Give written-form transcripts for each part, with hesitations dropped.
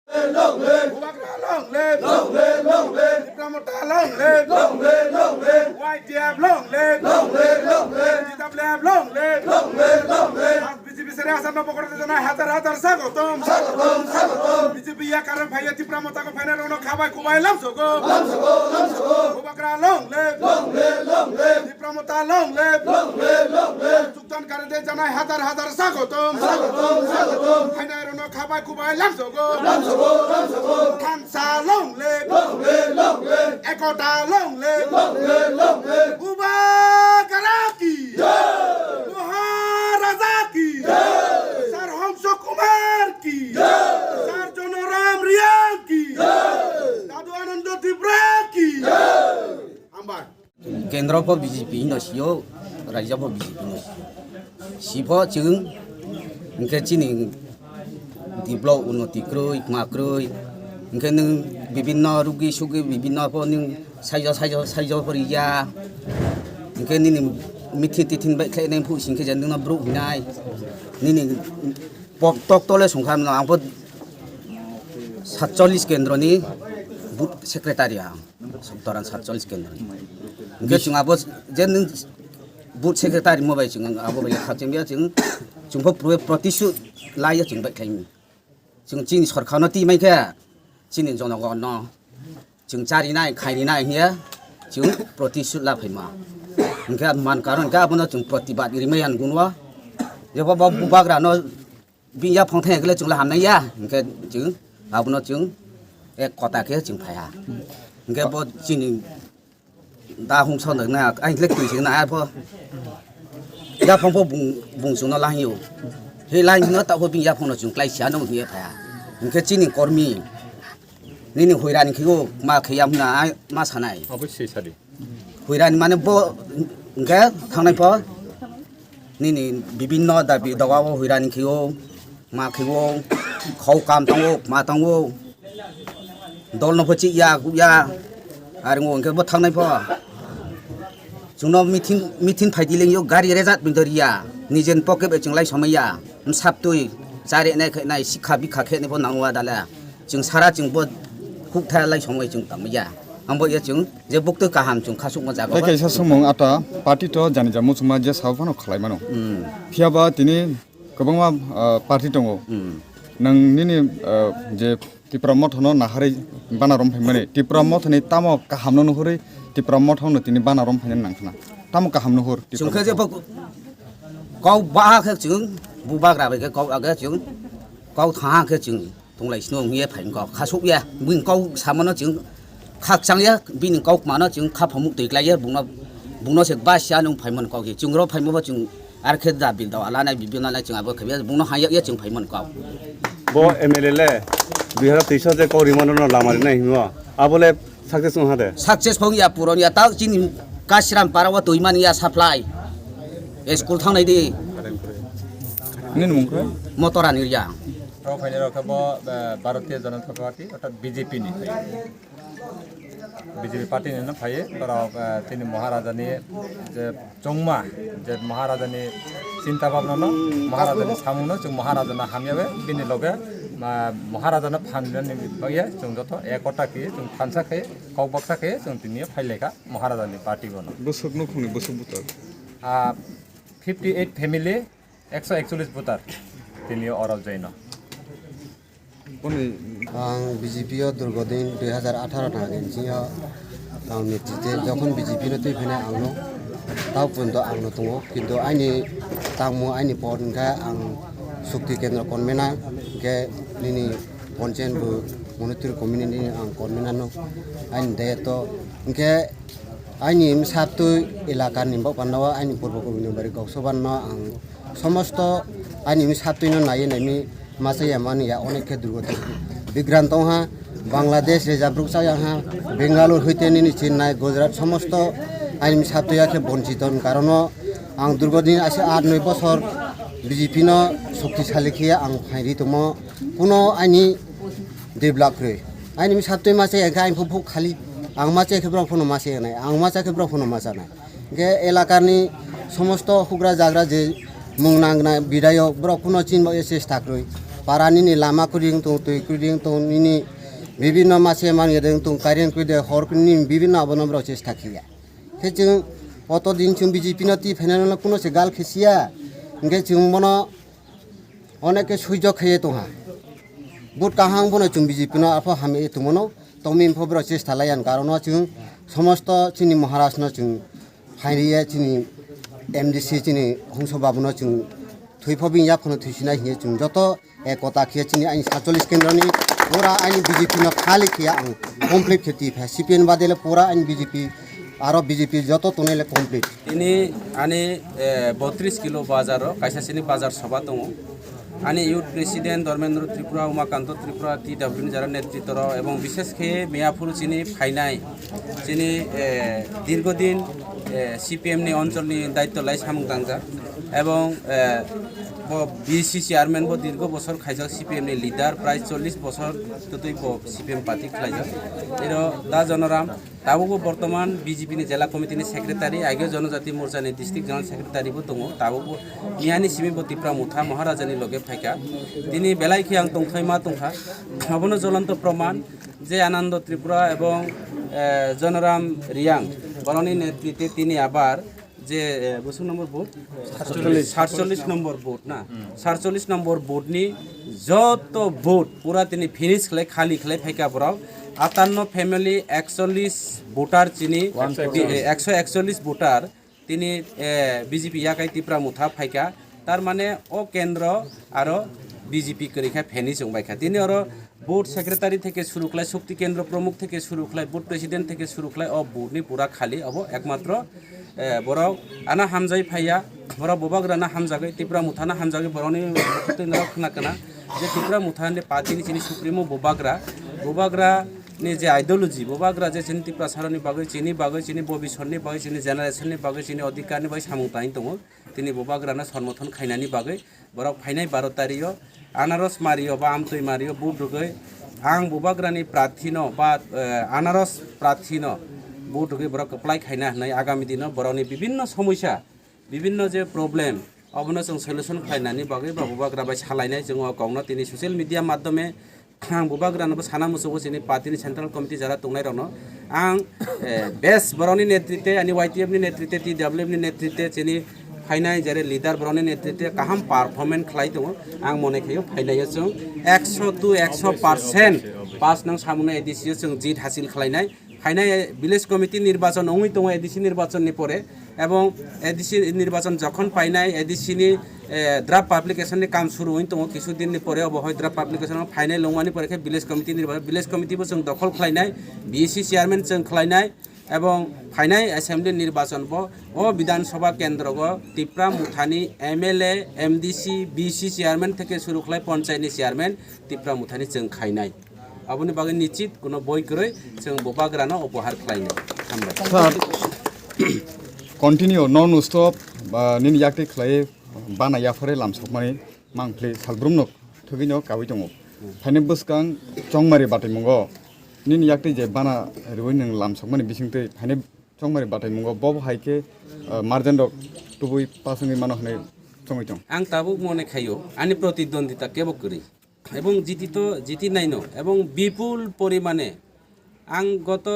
Long live, long live, long live, long live, Diplomata long live, long live, long live, YTF long live, long live, long live, DWF long live, long live, long live. BJP से रास्ता न पकड़ते जना हजार स्वागतम, स्वागतम, स्वागतम. BJP या कारण भाई Diplomata को फाइनल होना खाबाई कुबाई लम्सोगो, लम्सोगो, लम्सोगो. Ubakra long live, long live, long live, Diplomata long live, long live, long live. Tuktan करते जना हजार स्वागतम, स्वागतम, स्वागतम. फाइनल होना खाबाई कुबाई लम्सोगो, लम्सोगो. Kansa long live, long live, long live. Ekota long live, long live, long live. Ubakaraki, Maharaja ki, Sir Hamso Kumar ki, Sir Jonoram Riyan ki, Dadu Anando Tibra ki. Ambar. Kendrapo BJP no siyo, Rajapo BJP no siyo. Sipo chung, ngkecini diplom unnoti kroi, makroi. Mungkin bibina rugi sugi bibina apa ni saja periya. Mungkin ini mitin baik kayak ni pun singkir jantung nak beruk hinai. Ini pok tok tole sungkam na apa 47 kendra ni but sekretariat. Sektoran 47 kendra. Mungkin cuma apa jantung but sekretari mau baik cuma apa baik kacang dia cuma प्रतिशत लाया cuma baik kayak ni. Cuma jenis kerana ti mereka. Sini jono kono, jeng cari naik, kaini naik ya, jeng प्रतिशत lah phima. Engkau man karon engkau pun jeng प्रतिbat iri mayan gunwa. Ya bawa bubak rano, biaya pengteh kalau jeng lah hamna ya, engkau jeng, apun jeng, kota ke jeng phaya. Engkau pun sini dah hong son na, lek tu jeng na apa? Ya pengpo bung lah hiu. Hei lain no tak hobi ya pengno jeng kelai siapa nak hiu phaya. Engkau sini kormi. Ini huiran kiu mak kiam na mas hanai. Apa sih tadi? Huiran mana bo enggak tangai po. Ini bibino tapi dawa huiran kiu mak kiu kau kam tangu ma tangu. Dol no poci ya aringo enggak bo tangai po. Juno mitin pai diling yo gari rezat bintoria. Nijen poke beceng lai somaya. Sabtu cari naik sikha bikha khe ni po nangwa dala. Jeng sara jeng bo Hukta lai somai jeng tamaya. Ambo ya jeng je bukti kaham jeng kasuk majago. Tapi saya semua ata parti to jani jamu cuma je sahabat no kalai mano. Tiaba tini kebangma parti tongo. Nang nini je tipramot hono nahari banarom pemene. Tipramot ni tamo kaham no nuhuri tipramot hono tini banarom pemene nangkana. Tamo kaham nuhur. Jeng kerja pok kau bah ke jeng bubak rabe ke kau agak jeng kau thang ke jeng. Tung lai snow ngia phải có khá súc ya, mình câu sao mà nó chứng khác sang ya, bên câu mà nó chứng khá phong tuyệt lại ya, bung nó sẽ ba xe nông phải mình câu gì, chứng rồi phải mua chứng arcade đã bị đào, ala này bị biến lại chứng à, bởi vì bung nó hay ya chứng phải mình câu. Bo MLA, bihar tisha je kau rimano na lamari na hingwa. Abole success no hade. Success phong ya puron ya tau cini kasiran para wa tuiman ya supply. School thang này đi. Ini mungkin. Motoran ya. Pro final kabo Bharatiya Janata Party अर्थात BJP ni BJP party ni na phaye pero tini Maharaja ni je chongma je Maharaja ni cinta bhabna no Maharaja ni samuno chung Maharaja na hamyabe bini loge Maharaja na phanlen ni baya chung joto ekota ki chung phansa khe kaubaksa khe chung tini phaileka Maharaja ni party bono Busuk no khuni busuk butar 58 family 141 voter tini oral jaina आं BJP दुर्गदिन 2018 थांगेनजिया आं नेतृत्वे जखन BJP no तैफैना आंनो ताव पुन्द आंनो दङ किन्तु आंनि तांमु आंनि पदनखा आं शक्ति केन्द्र कनभेनार के निनि पन्चायत मनिटरी कमिटिनि आं कनभेनार आंनि दायित्व के आंनि साबतु एलाकानि बान्दावा आंनि पूर्व कमिटिनि बारे गावसोबानो आं समस्त आंनि साबतुनो नायै नायनि Masa yaman ya onek ke durgote bigrant ha Bangladesh rejabruk saya ha Bengaluru hoite ni Chennai Gujarat somosto aini sabto ya ke bonchiton karono ang durgodin ase 8-9 বছর BJP no শক্তিশালী খিয়া ang phairi tomo kuno aini develop kroi aini sabto mase ga ain phuk khali ang mache khebrang phono mase nai ang macha khebrang phono masa nai ge elakarni somosto hugra jagra je mungnangna bidayok bro kuno chinbo ese stakroi পারানি নি লামা কুরিং তো তুই কুরিং তো নিনি বিভিন্ন মাসে মানিয়ে তো current কুইদে হরকুনি বিভিন্ন অবনম্র চেষ্টা খিয়া সে जों অতদিন जों বিজেপি নতি ফেনানো কোনো সে গাল খেসিয়া ইংগে जों মনো অনেকে সুযোগ খেয়ে তোহা বুট কাহাং বনো जों বিজেপি ন আফা হামে তুমনো তমিন ফব্র চেষ্টা লায়ান কারণ जों সমস্ত চিনি মহারাজ ন जों ফাইরিয়া চিনি এমডিসি চিনি হংসবাবু ন जों থৈফবিং ইয়াফনো থৈসিনা হিয়ে जों যত একতা খিয়া চিনি আইন 47 কেন্দ্রনি পুরা আইন বিজেপি ন খালি খিয়া আং কমপ্লিট খেতি ফে সিপিএন বাদেলে পুরা আইন বিজেপি আরো বিজেপি যত তুনেলে complete ini ani 32 kilo bazar kaisa sini bazar sabha dong ani youth president Dharmendra Tripura Umakanta Tripura TW ni jara নেতৃত্ব এবং বিশেষ করে মিয়াপুর চিনি ফাইনাই চিনি দীর্ঘদিন সিপিএম নি অঞ্চল নি দায়িত্ব লাই সামুং দাংজা এবং বিসি চেয়ারম্যান ব দীর্ঘ বছর খাইজাক সিপিএম নি লিডার প্রায় 40 বছর ততই সিপিএম পার্টি খাইজাক এর দা জনরাম তাবো বর্তমান বিজেপি নি জেলা কমিটি নি সেক্রেটারি আগে জনজাতি মোর্চা নি ডিস্ট্রিক্ট জেনারেল সেক্রেটারি বো দङ তাবো মিয়ানি সিমি বতিপ্রা মুথা মহারাজানি লগে ফাইকা তিনি বেলাই খিয়াং তংখাইমা তংখা সবন জ্বলন্ত প্রমাণ যে আনন্দ ত্রিপুরা এবং জনরাম রিয়াং বরনি নেতৃত্বে তিনি আবার যে বসু নম্বর ভোট 47 নম্বর ভোট না 47 নম্বর ভোট নি যত ভোট পুরা তিনি ফিনিশ খেলে খালি খেলে ফাইকা বরাও 58 ফ্যামিলি 41 ভোটার চিনি 141 ভোটার তিনি বিজেপি ইয়াকাই ত্রিপুরা মুথা ফাইকা তার মানে ও কেন্দ্র আরো বিজেপি করিখা ফেনি চংবাইখা তিনি আরো বোর্ড সেক্রেটারি থেকে শুরু কলাই শক্তি কেন্দ্র প্রমুখ থেকে শুরু কলাই বোর্ড প্রেসিডেন্ট থেকে শুরু কলাই ও বোর্ডনি পুরা খালি হব একমাত্র বড় আনা হামজাই ফাইয়া বড় ববাগ্রানা হামজাগৈ ত্রিপুরা মুথানা হামজাগৈ বড়নি খোনাকানা যে ত্রিপুরা মুথানি পার্টিনি চিনি সুপ্রিমো ববাগ্রা नि जे आइडियोलॉजी बबाग्रा जे चिनि त्रिपुरा सारनि बागै चिनि भबिष्यतनि बागै चिनि जेनारेशननि बागै चिनि अधिकारनि बागै सामुंतानि दङ तिनि बबाग्राना समर्थन खायनानि बागै बराव फाइनाय 12 तारिखआव आनारस मारियो बा आमतै मारियो बुदुगै आं बबाग्रानि प्रार्थीनो बा आनारस प्रार्थीनो बुदुगै बराव एप्लाइ खायना होनाय आगामी दिनाव बरावनि विभिन्न समस्या विभिन्न जे प्रब्लेम अबनो जों सल्युशन खायनानि बागै बा बबाग्रा बाय सालायनाय जों गावनो तिनि ससियेल मिडिया माध्यमे आं बबाग्रानोबो साना मोसौबो जोंनि पार्टीनि सेन्ट्रेल कमिटि जारा दंनाय रनो आं बेस्ट बर'नि नेतृत्वे अनि YTF नि नेतृत्वे TWF नि नेतृत्वे जोंनि फाइनाय जेरै लिडार बर'नि नेतृत्वे गाहाम पारफरमेन्स खालाय दङ आं मने खायो फाइनाय जों 100 to 100% पास नों सामुने एडिसि जों जित हासिल खालायनाय फाइनाय विलेज कमिटि निर्वाचन नङै दङ एडिसि निर्वाचननि परे এবং এডিসি নির্বাচন যখন পাইনাই এডিসিনি ড্রাফট পাবলিকেশননি কাম শুরু হইন দङ কিছুদিনनि পরে অবহয় ড্রাফট পাবলিকেশন ফাইনাল লংমানি পরে ভিলেজ কমিটি নির্বাচন ভিলেজ কমিটিबो जों দখল খালাयनाय বিএসি চেয়ারম্যান जों খালাयनाय এবং ফাইনাল অ্যাসেম্বলি নির্বাচন ও বিধানসভা কেন্দ্রগ ত্রিপুরা মুথানি এমএলএ এমডিসি বিসি চেয়ারম্যান থেকে শুরু খালায় পঞ্চায়েতনি চেয়ারম্যান ত্রিপুরা মুথানি जों খাইনাय আবনি বাগে নিশ্চিত কোনো বই করে जों ববাগ্রানো উপহার খালাयनाय हामबाय कन्टिनिउ नन स्टप निन याक्ति खलाय बाना याफरे लामसकमानि मांफ्ले सालब्रुमनो थुगिनो कावै दङ फाइने बसकां चंमारि बाथै मंगो निन याक्ति जे बाना रुइ नों लामसकमानि बिसिंतै फाइने चंमारि बाथै मंगो बब हाइके मार्जेन्ड टुबुइ पासंनि मानो हनै चंगै दं आं ताबो मने खायो आनि प्रतिद्वন্দ্বিতা केबो करि এবং জিতি নাইনো এবং বিপুল পরিমাণে आं गत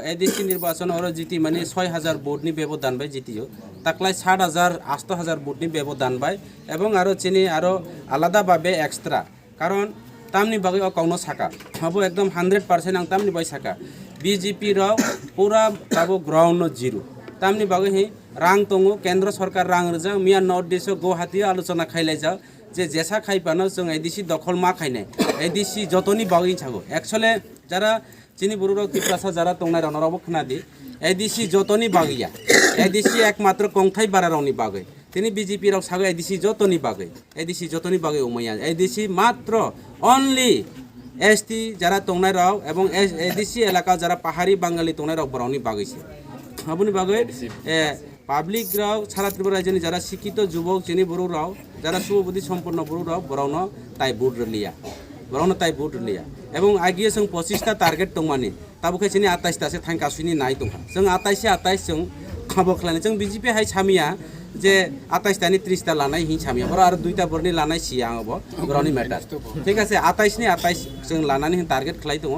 एडिसि निर्वाचन और जिति माने 6000 भोटनि व्यवधान बाय जितियो ताकलाय 70000 8000 भोटनि व्यवधान बाय एवं आरो चिनि आरो आलादा भाबे एक्सट्रा कारण तामनि बागै अकाउन्ट साका हबो एकदम 100% आं तामनि बाय साका बीजेपी र पूरा ताबो ग्राउन्ड जीरो तामनि बागै हे रां दङो केन्द्र सरकार रां रजा मिया नर्थ इस्ट गुवाहाटी आलोचना खाइलाय जा जे जेसा खाइबानो जों एडिसि दखल मा खाइनाय एडिसि जतनि बागै छागो एक्चुअली जारा चिनी बुरुरो टिप्रासा जारा तंनाय रनराबो खोनादि एडिसि जतनि बागैया एडिसि एकमात्र कंथाय बारारावनि बागै तिनि बीजेपी राव सागो एडिसि जतनि बागै उमैया एडिसि मात्र ओनली एसटी जारा तंनाय राव एवं एडिसि एलाका जारा पाहाड़ी बांगाली तंनाय राव बरावनि बागैसि हाबुनि बागै पाब्लिक राव सारा त्रिपुरा राज्यनि जारा शिक्षित युवक चिनी बुरु राव जारा सुबुद्धि सम्पन्न बुरु राव बरावनो ताइ भोट रलिया बरावनो ताइ भोट रलिया এবং আগে जों 25টা টার্গেট दंमानि ताबोखाय चिनि 28 तासे थांकासुनि नाय दंखा जों 28 जों खाबो खालायनाय जों बीजेपी हाय सामिया যে 28টানি 30টা লানাय हिंसामिया बर आरो 2टा बरनि लानाय सिया आङो बरनि मेटार ठीक আছে 28 नि 28 जों लानानै टारगेट खालाय दङ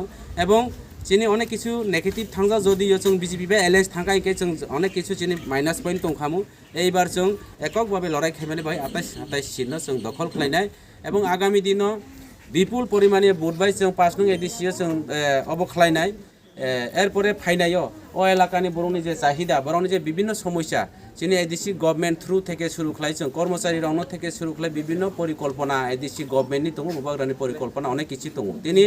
এবং চিনি অনেক কিছু নেগেটিভ থাঙ্গা যদিও जों বিজেপি বা এলএস থাঙ্গাইকে जों অনেক কিছু চিনি মাইনাস পয়েন্ট দंखामु এইবার जों এককভাবে লড়াই খাইমানে ভাই 28 সিটनो जों দখল খালাयनाय এবং আগামী দিনও বিপুল পরিমাণে ভোট বাই जों 5 নং এডিসিও जों অব খালাयनाय এরপরে ফাইনায়ও ও এলাকানি বরংনি যে চাহিদা বরংনি যে বিভিন্ন সমস্যা চিনি এডিসি গভর্নমেন্ট থ্রু থেকে শুরু খালাই जों কর্মচারী রং থেকে শুরু খালাই বিভিন্ন পরিকল্পনা এডিসি গভর্নমেন্টনি দङ মুবাগ্রানি পরিকল্পনা অনেক কিছু দङ তিনি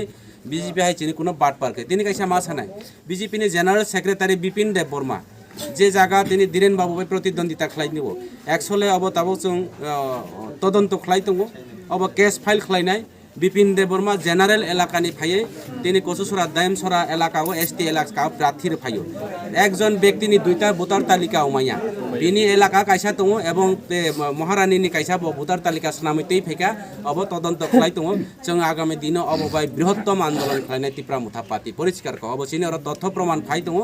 বিজেপি হাই চিনি কোনো বাট পার্কে তিনি কাইসা মা সানাय বিজেপিনি জেনারেল সেক্রেটারি বিপিন দেব বর্মা যে জায়গা তিনি দীরেন বাবু প্রতিদ্বন্দ্বিতা খালাই নিব একচলে অব তাবো जों তদন্ত খালাই দङ অব কেস ফাইল খালাयनाय বিপিন দেব বর্মা জেনারেল এলাকানি ফাইয়ে তিনি কচুসরা দাইমসরা এলাকাও এসটি এলাকা প্রার্থীর ফাইও একজন ব্যক্তিনি 2টা ভোটার তালিকা উমাইয়া বিনি এলাকা কাইসা দङ এবং মহারানীনি কাইসা ভোটার তালিকা স্নামিতেই ফেকা অব তদন্ত খালাই দङ जों আগামী দিন অববাই বৃহত্তম আন্দোলন খালাयनाय ত্রিপুরা মুথা পার্টি পরিষ্কার ক অবচিনি আর তথ্য প্রমাণ phi দङ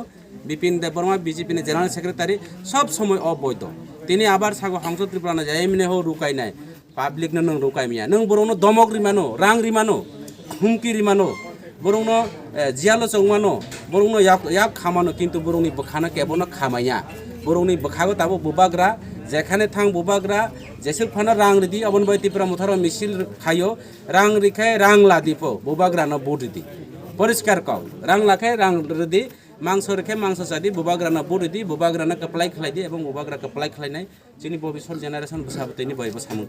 Bipin Deb Varma বিজেপিনি general secretary সব সময় অবৈধ তিনি আবার সাগো সংসদ ত্রিপুরা না যায় এমনি হো রুকাইনাय পাবলিক নং রুকাইমিয়া নং বরংনো দমক রিমানো রাং রিমানো হুমকি রিমানো বরংনো জিয়ালো চংমানো বরংনো ইয়াক খামানো কিন্তু বরংনি বখানা কেবনো খামাইয়া বরংনি বখাগো তাবো বুবাগ্রা যেখানে থাং বুবাগ্রা যেসব ফানা রাং রিদি অবন বাই ত্রিপুরা মুথার মিছিল খাইও রাং রিখায় রাং লাদিপো বুবাগ্রা ন বুট রিদি পরিষ্কার কও রাং লাখায় রাং রিদি মাংস রেখে মাংস চাদি বুবাগ্রানা বুড়িদি বুবাগ্রানা কাপ্লাই খালাইদি এবং বুবাগ্রা কাপ্লাই খালাयनाय जोंनि भबिष्यत जेनेरेसन बसाबतैनि बयबो सामुंता